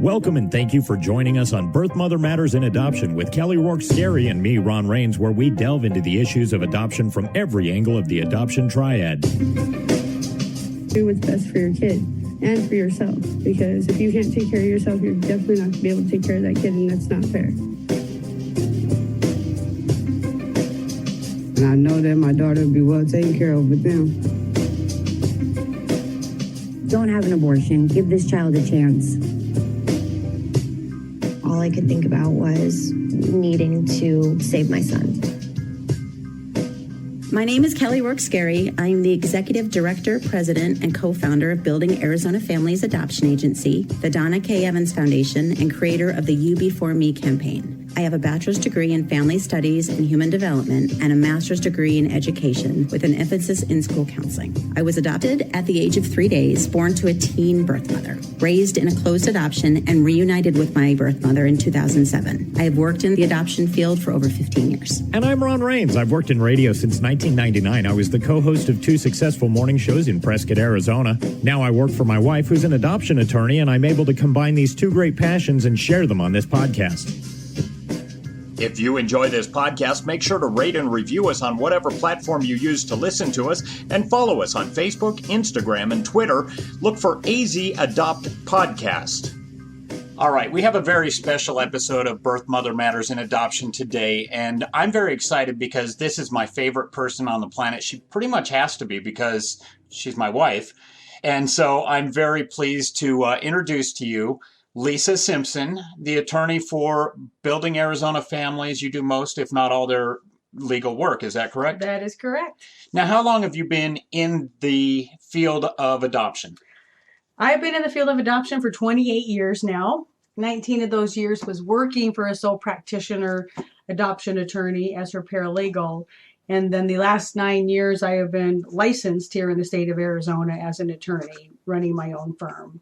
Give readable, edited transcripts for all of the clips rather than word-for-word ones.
Welcome and thank you for joining us on Birth Mother Matters in Adoption with Kelly Rourke-Scary and me, Ron Rains, where we delve into the issues of adoption from every angle of the adoption triad. Do what's best for your kid and for yourself, because if you can't take care of yourself, you're definitely not going to be able to take care of that kid, and that's not fair. And I know that my daughter will be well taken care of with them. Don't have an abortion. Give this child a chance. All I could think about was needing to save my son. My name is Kelly Rourke-Scary. I'm the Executive Director, President, and co-founder of Building Arizona Families Adoption Agency, the Donna K. Evans Foundation, and creator of the You Before Me campaign. I have a bachelor's degree in family studies and human development and a master's degree in education with an emphasis in school counseling. I was adopted at the age of 3 days, born to a teen birth mother, raised in a closed adoption, and reunited with my birth mother in 2007. I have worked in the adoption field for over 15 years. And I'm Ron Rains. I've worked in radio since 1999. I was the co-host of 2 successful morning shows in Prescott, Arizona. Now I work for my wife, who's an adoption attorney, and I'm able to combine these 2 great passions and share them on this podcast. If you enjoy this podcast, make sure to rate and review us on whatever platform you use to listen to us, and follow us on Facebook, Instagram, and Twitter. Look for AZ Adopt Podcast. All right, we have a very special episode of Birth Mother Matters in Adoption today, and I'm very excited because this is my favorite person on the planet. She pretty much has to be because she's my wife, and so I'm very pleased to introduce to you Lisa Simpson, the attorney for Building Arizona Families. You do most, if not all, their legal work. Is that correct? That is correct. Now, how long have you been in the field of adoption? I've been in the field of adoption for 28 years now. 19 of those years was working for a sole practitioner adoption attorney as her paralegal. And then the last 9 years, I have been licensed here in the state of Arizona as an attorney, running my own firm.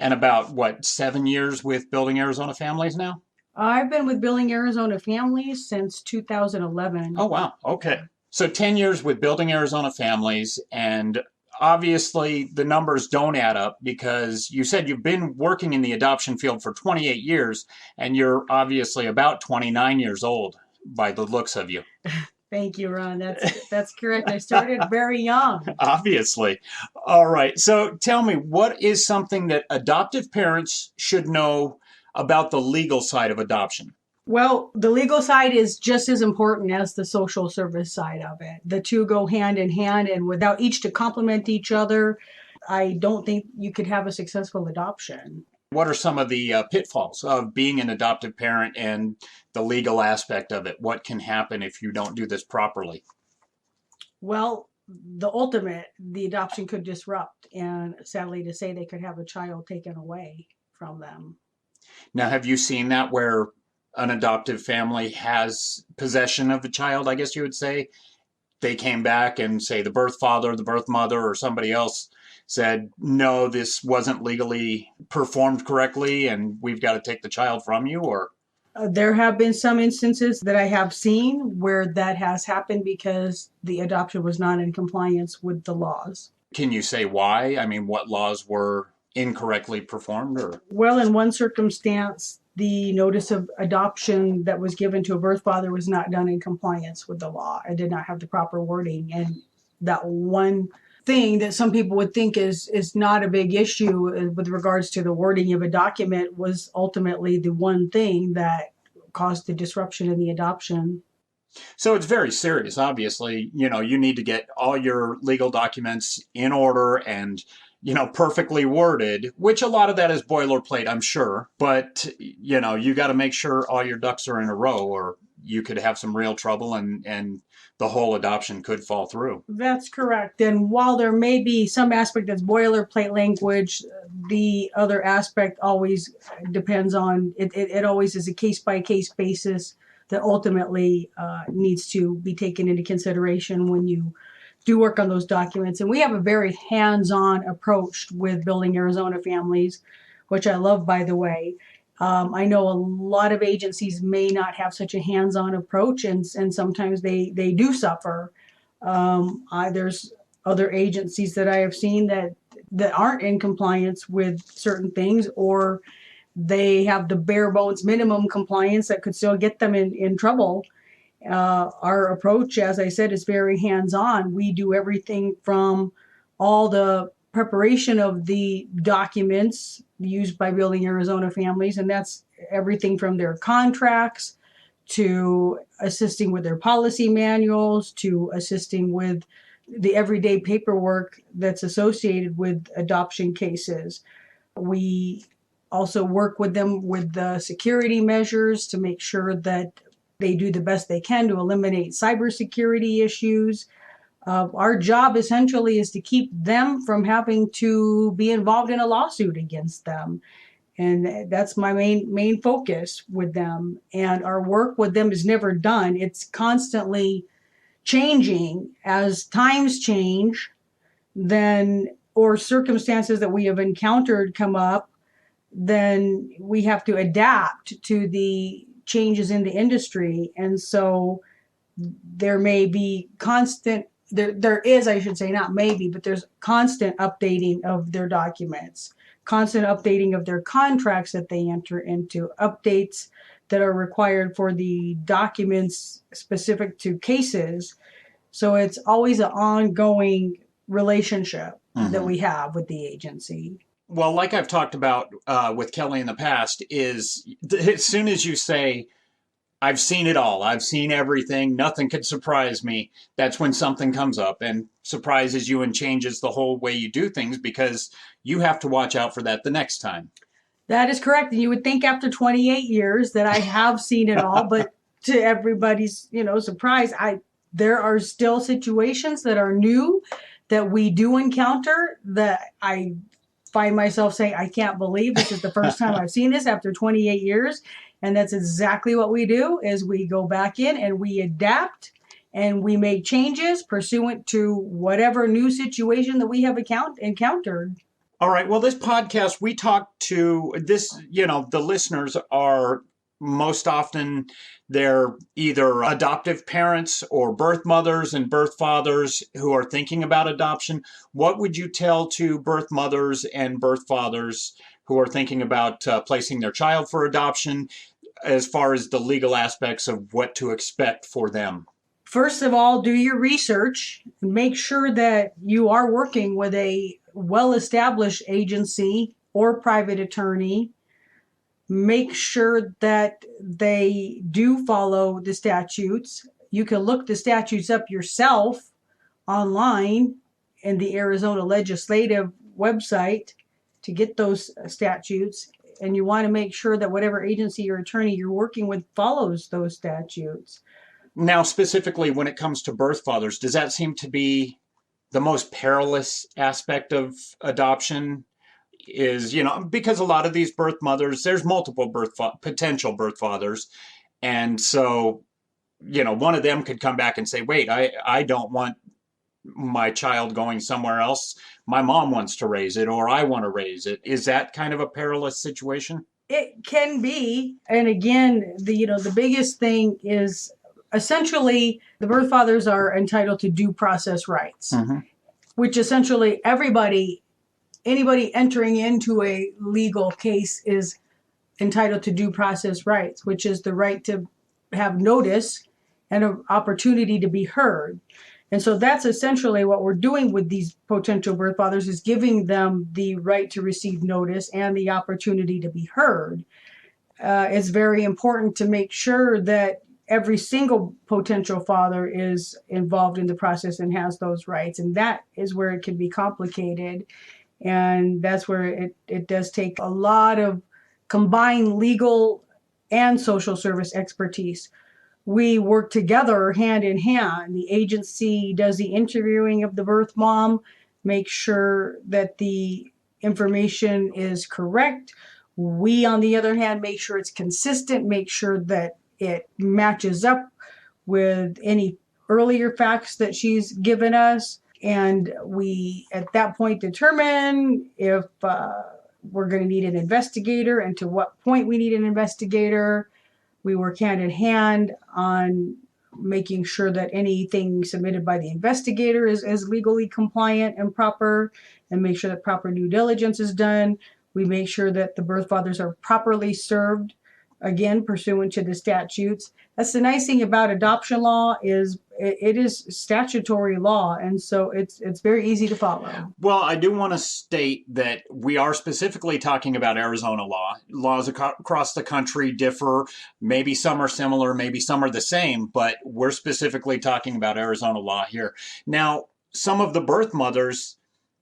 And about, 7 years with Building Arizona Families now? I've been with Building Arizona Families since 2011. Oh, wow. Okay. So 10 years with Building Arizona Families, and obviously the numbers don't add up because you said you've been working in the adoption field for 28 years, and you're obviously about 29 years old by the looks of you. Thank you, Ron. That's correct. I started very young. Obviously. All right. So tell me, what is something that adoptive parents should know about the legal side of adoption? Well, the legal side is just as important as the social service side of it. The two go hand in hand, and without each to complement each other, I don't think you could have a successful adoption. What are some of the pitfalls of being an adoptive parent and the legal aspect of it? What can happen if you don't do this properly? Well, the adoption could disrupt, and sadly to say, they could have a child taken away from them. Now, have you seen that where an adoptive family has possession of a child, I guess you would say? They came back and say the birth father, the birth mother, or somebody else said, no, this wasn't legally performed correctly and we've got to take the child from you? Or there have been some instances that I have seen where that has happened because the adoption was not in compliance with the laws. Can you say why? I mean, what laws were incorrectly performed? Or well, in one circumstance, the notice of adoption that was given to a birth father was not done in compliance with the law. It did not have the proper wording. And that one thing that some people would think is not a big issue with regards to the wording of a document was ultimately the one thing that caused the disruption in the adoption. So it's very serious. Obviously, you need to get all your legal documents in order and perfectly worded, which a lot of that is boilerplate, I'm sure. But, you got to make sure all your ducks are in a row or you could have some real trouble and the whole adoption could fall through. That's correct. And while there may be some aspect that's boilerplate language, the other aspect always depends on, it always is a case-by-case basis that ultimately needs to be taken into consideration when you do work on those documents. And we have a very hands-on approach with Building Arizona Families, which I love, by the way. I know a lot of agencies may not have such a hands-on approach, and sometimes they do suffer. There's other agencies that I have seen that aren't in compliance with certain things, or they have the bare bones minimum compliance that could still get them in trouble. Our approach, as I said, is very hands-on. We do everything from all the preparation of the documents used by Building Arizona Families, and that's everything from their contracts to assisting with their policy manuals to assisting with the everyday paperwork that's associated with adoption cases. We also work with them with the security measures to make sure that they do the best they can to eliminate cybersecurity issues. Our job essentially is to keep them from having to be involved in a lawsuit against them. And that's my main focus with them. And our work with them is never done. It's constantly changing as times change, then or circumstances that we have encountered come up, then we have to adapt to the changes in the industry. And so there may be constant, there is, I should say, not maybe, but there's constant updating of their documents, constant updating of their contracts that they enter into, updates that are required for the documents specific to cases. So it's always an ongoing relationship that we have with the agency. Well, like I've talked about with Kelly in the past, is as soon as you say, I've seen it all, I've seen everything, nothing could surprise me, that's when something comes up and surprises you and changes the whole way you do things, because you have to watch out for that the next time. That is correct. And you would think after 28 years that I have seen it all, but to everybody's, surprise, there are still situations that are new that we do encounter that I find myself saying, I can't believe this is the first time I've seen this after 28 years. And that's exactly what we do, is we go back in and we adapt and we make changes pursuant to whatever new situation that we have encountered. All right. Well, this podcast, we talk to this, the listeners are most often, they're either adoptive parents or birth mothers and birth fathers who are thinking about adoption. What would you tell to birth mothers and birth fathers who are thinking about placing their child for adoption, as far as the legal aspects of what to expect for them? First of all, do your research. Make sure that you are working with a well-established agency or private attorney. Make sure that they do follow the statutes. You can look the statutes up yourself online in the Arizona legislative website to get those statutes. And you want to make sure that whatever agency or attorney you're working with follows those statutes. Now, specifically when it comes to birth fathers, does that seem to be the most perilous aspect of adoption? Is, because a lot of these birth mothers, there's multiple potential birth fathers. And so, one of them could come back and say, wait, I don't want my child going somewhere else. My mom wants to raise it, or I want to raise it. Is that kind of a perilous situation? It can be. And again, the biggest thing is essentially the birth fathers are entitled to due process rights, which essentially anybody entering into a legal case is entitled to due process rights, which is the right to have notice and an opportunity to be heard. And so that's essentially what we're doing with these potential birth fathers, is giving them the right to receive notice and the opportunity to be heard. It's very important to make sure that every single potential father is involved in the process and has those rights. And that is where it can be complicated. And that's where it does take a lot of combined legal and social service expertise. We work together hand in hand. The agency does the interviewing of the birth mom, make sure that the information is correct. We, on the other hand, make sure it's consistent, make sure that it matches up with any earlier facts that she's given us. And we, at that point, determine if we're going to need an investigator and to what point we need an investigator. We work hand in hand on making sure that anything submitted by the investigator is legally compliant and proper, and make sure that proper due diligence is done. We make sure that the birth fathers are properly served, again, pursuant to the statutes. That's the nice thing about adoption law is it is statutory law, and so it's very easy to follow. Well, I do want to state that we are specifically talking about Arizona law. Laws across the country differ. Maybe some are similar, maybe some are the same, but we're specifically talking about Arizona law here. Now, some of the birth mothers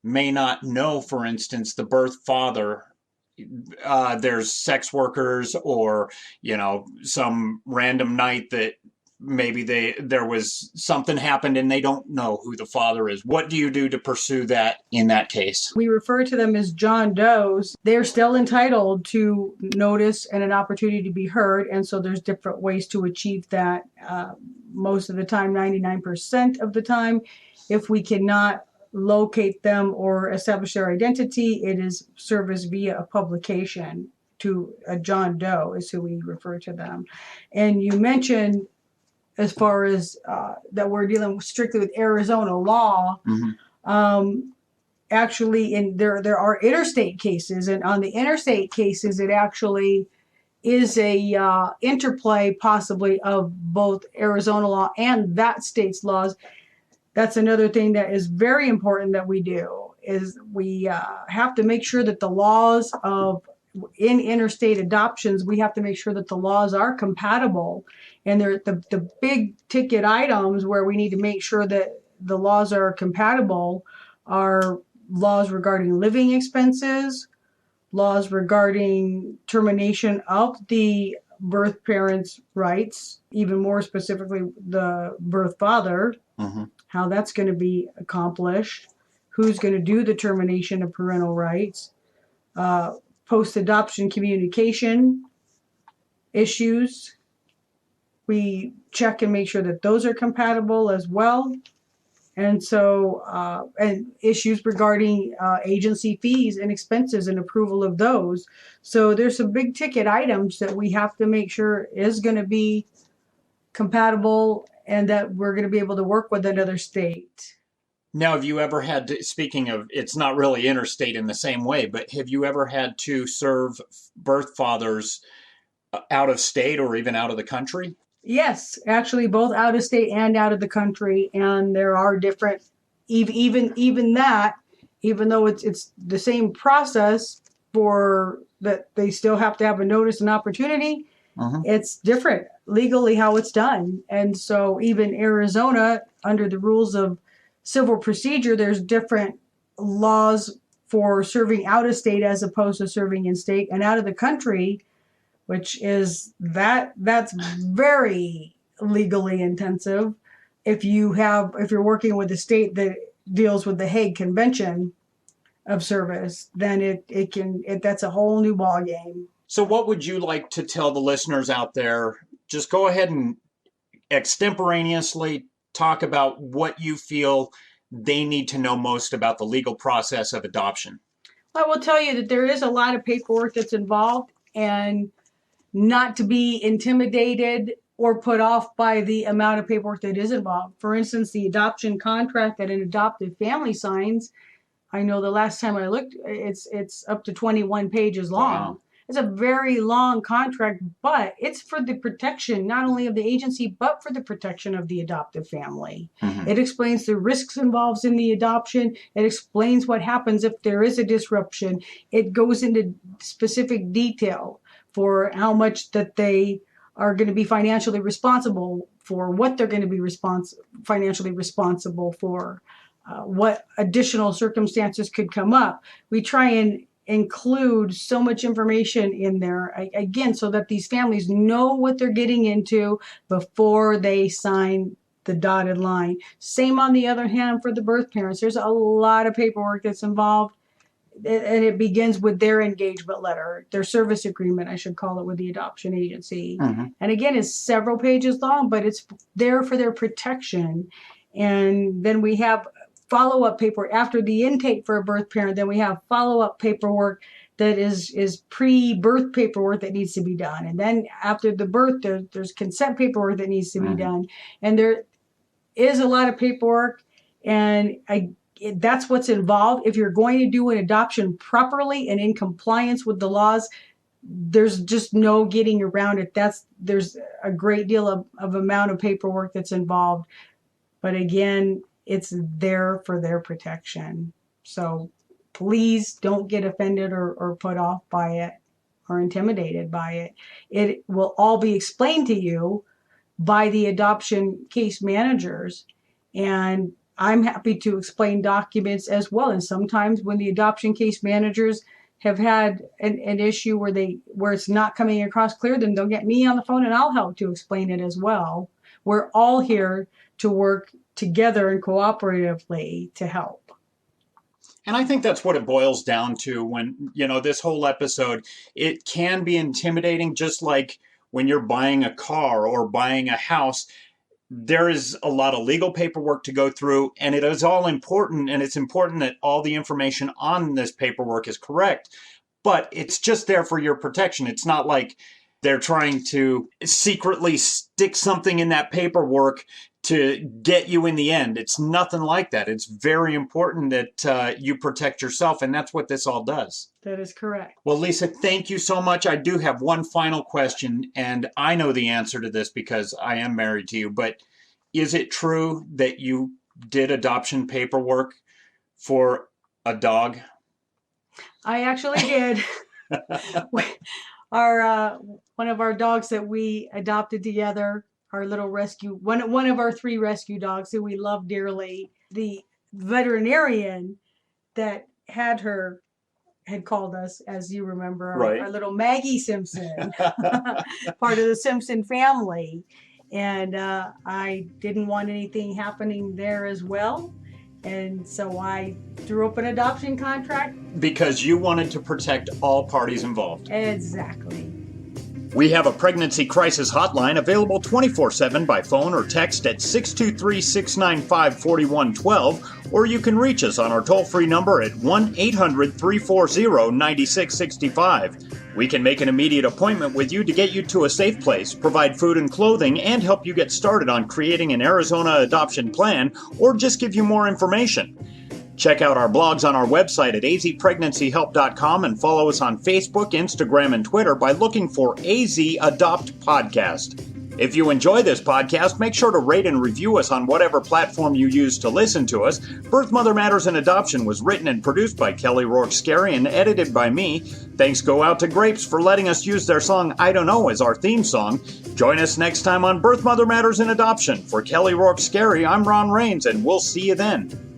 may not know, for instance, the birth father. There's sex workers, or some random night that maybe there was something happened and they don't know who the father is. What do you do to pursue that in that case? We refer to them as John Does. They're still entitled to notice and an opportunity to be heard, and so there's different ways to achieve that. Most of the time, 99% of the time, if we cannot locate them or establish their identity, it is service via a publication. To a John Doe is who we refer to them. And you mentioned, as far as that we're dealing strictly with Arizona law, actually there are interstate cases, and on the interstate cases it actually is a interplay possibly of both Arizona law and that state's laws. That's another thing that is very important that we do, is we have to make sure that the laws in interstate adoptions, we have to make sure that the laws are compatible. And the big ticket items where we need to make sure that the laws are compatible are laws regarding living expenses, laws regarding termination of the birth parent's rights, even more specifically the birth father, how that's going to be accomplished, who's going to do the termination of parental rights, post-adoption communication issues. We check and make sure that those are compatible as well. And so, and issues regarding agency fees and expenses and approval of those. So there's some big ticket items that we have to make sure is going to be compatible and that we're going to be able to work with another state. Now, have you ever had to, speaking of, it's not really interstate in the same way, but have you ever had to serve birth fathers out of state or even out of the country? Yes, actually, both out of state and out of the country, and there are different, even that, even though it's the same process for that, they still have to have a notice and opportunity. It's different legally how it's done, and so even Arizona, under the rules of civil procedure, there's different laws for serving out of state as opposed to serving in state and out of the country, which is that's very legally intensive. If you're working with a state that deals with the Hague Convention of Service, then that's a whole new ball game. So what would you like to tell the listeners out there? Just go ahead and extemporaneously talk about what you feel they need to know most about the legal process of adoption. I will tell you that there is a lot of paperwork that's involved, and not to be intimidated or put off by the amount of paperwork that is involved. For instance, the adoption contract that an adoptive family signs, I know the last time I looked, it's up to 21 pages long. Wow. It's a very long contract, but it's for the protection, not only of the agency, but for the protection of the adoptive family. It explains the risks involved in the adoption. It explains what happens if there is a disruption. It goes into specific detail for how much that they are going to be financially responsible for, what they're going to be financially responsible for, what additional circumstances could come up. We try and include so much information in there, again, so that these families know what they're getting into before they sign the dotted line. Same on the other hand for the birth parents. There's a lot of paperwork that's involved, and it begins with their engagement letter, their service agreement, I should call it, with the adoption agency. And again, it's several pages long, but it's there for their protection. And then we have follow-up paperwork after the intake for a birth parent. Then we have follow-up paperwork that is pre-birth paperwork that needs to be done. And then after the birth, there's consent paperwork that needs to be done. And there is a lot of paperwork, and that's what's involved. If you're going to do an adoption properly and in compliance with the laws, there's just no getting around it. There's a great deal of amount of paperwork that's involved. But again, it's there for their protection. So please don't get offended or put off by it or intimidated by it. It will all be explained to you by the adoption case managers. And I'm happy to explain documents as well. And sometimes when the adoption case managers have had an issue where it's not coming across clear, then they'll get me on the phone and I'll help to explain it as well. We're all here to work together and cooperatively to help. And I think that's what it boils down to when, this whole episode, it can be intimidating, just like when you're buying a car or buying a house. There is a lot of legal paperwork to go through, and it is all important, and it's important that all the information on this paperwork is correct, but it's just there for your protection. It's not like they're trying to secretly stick something in that paperwork to get you in the end. It's nothing like that. It's very important that you protect yourself, and that's what this all does. That is correct. Well, Lisa, thank you so much. I do have one final question, and I know the answer to this because I am married to you, but is it true that you did adoption paperwork for a dog? I actually did. One of our dogs that we adopted together, our little rescue, one of our 3 rescue dogs who we love dearly, the veterinarian that had called us, as you remember, our little Maggie Simpson, part of the Simpson family. And I didn't want anything happening there as well. And so I drew up an adoption contract. Because you wanted to protect all parties involved. Exactly. We have a pregnancy crisis hotline available 24/7 by phone or text at 623-695-4112, or you can reach us on our toll-free number at 1-800-340-9665. We can make an immediate appointment with you to get you to a safe place, provide food and clothing, and help you get started on creating an Arizona adoption plan, or just give you more information. Check out our blogs on our website at azpregnancyhelp.com and follow us on Facebook, Instagram, and Twitter by looking for AZ Adopt Podcast. If you enjoy this podcast, make sure to rate and review us on whatever platform you use to listen to us. Birth, Mother Matters, and Adoption was written and produced by Kelly Rourke-Scary and edited by me. Thanks go out to Grapes for letting us use their song I Don't Know as our theme song. Join us next time on Birth, Mother Matters, and Adoption. For Kelly Rourke-Scary, I'm Ron Rains, and we'll see you then.